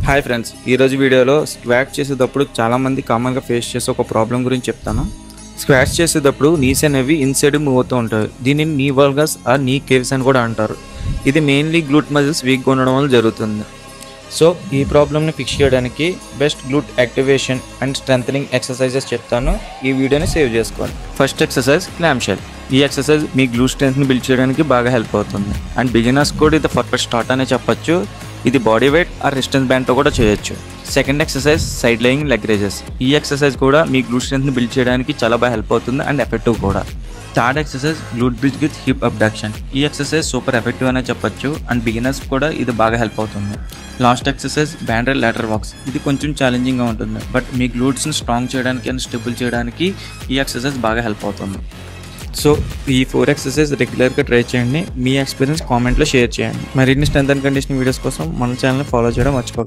Hi friends, ఈరోజు వీడియోలో squat చేసేటప్పుడు చాలామంది కామన్గా ఫేస్ చేసే ఒక ప్రాబ్లం గురించి చెప్తాను. స్క్వాట్స్ చేసేటప్పుడు నీస్ అనేవి ఇన్సైడ్ మూవ్ అవుతూ ఉంటాయి. దీనిని నీ వల్గస్ ఆర్ నీ కేవ్స్ అని కూడా అంటారు. ఇది మెయిన్లీ గ్లూట్ మజిల్స్ వీక్గా ఉండడం వల్ల జరుగుతుంది. సో ఈ ప్రాబ్లమ్ని ఫిక్స్ చేయడానికి best glute activation and strengthening exercises చెప్తాను. ఈ వీడియోని సేవ్ చేసుకోండి. First exercise clam shell. ఈ ఎక్సర్సైజ్ మీ గ్లూట్ స్ట్రెంత్ని బిల్డ్ చేయడానికి బాగా హెల్ప్ అవుతుంది. అండ్ బిగినర్స్ కూడా ఇది పర్ఫెక్ట్ స్టార్ట్ అనే చెప్పొచ్చు. ఇది బాడీ వెయిట్ ఆర్ రెసిస్టెన్స్ బ్యాండ్తో కూడా చేయొచ్చు. Second exercise side lying leg raises. ఈ ఎక్సర్సైజ్ కూడా మీ గ్లూట్ స్ట్రెంత్ని బిల్డ్ చేయడానికి చాలా బాగా హెల్ప్ అవుతుంది అండ్ ఎఫెక్టివ్ కూడా. Third exercise glute bridge with hip abduction. ఈ ఎక్సర్సైజ్ సూపర్ ఎఫెక్టివ్ అనే చెప్పొచ్చు అండ్ బిగినర్స్ కూడా ఇది బాగా హెల్ప్ అవుతుంది. Last exercise banded lateral walks. ఇది కొంచెం ఛాలెంజింగ్గా ఉంటుంది, బట్ మీ గ్లూట్స్ని స్ట్రాంగ్ చేయడానికి అండ్ స్టెబుల్ చేయడానికి ఈ ఎక్సర్సైజ్ బాగా హెల్ప్ అవుతుంది. సో ఈ 4 ఎక్సర్సైజ్ రెగ్యులర్గా ట్రై చేయండి. మీ ఎక్స్పీరియన్స్ కామెంట్లో షేర్ చేయండి. మరిన్ని స్ట్రెంత్ అండ్ కండిషనింగ్ వీడియోస్ కోసం మన ఛానల్ని ఫాలో చేయడం మర్చిపోకండి.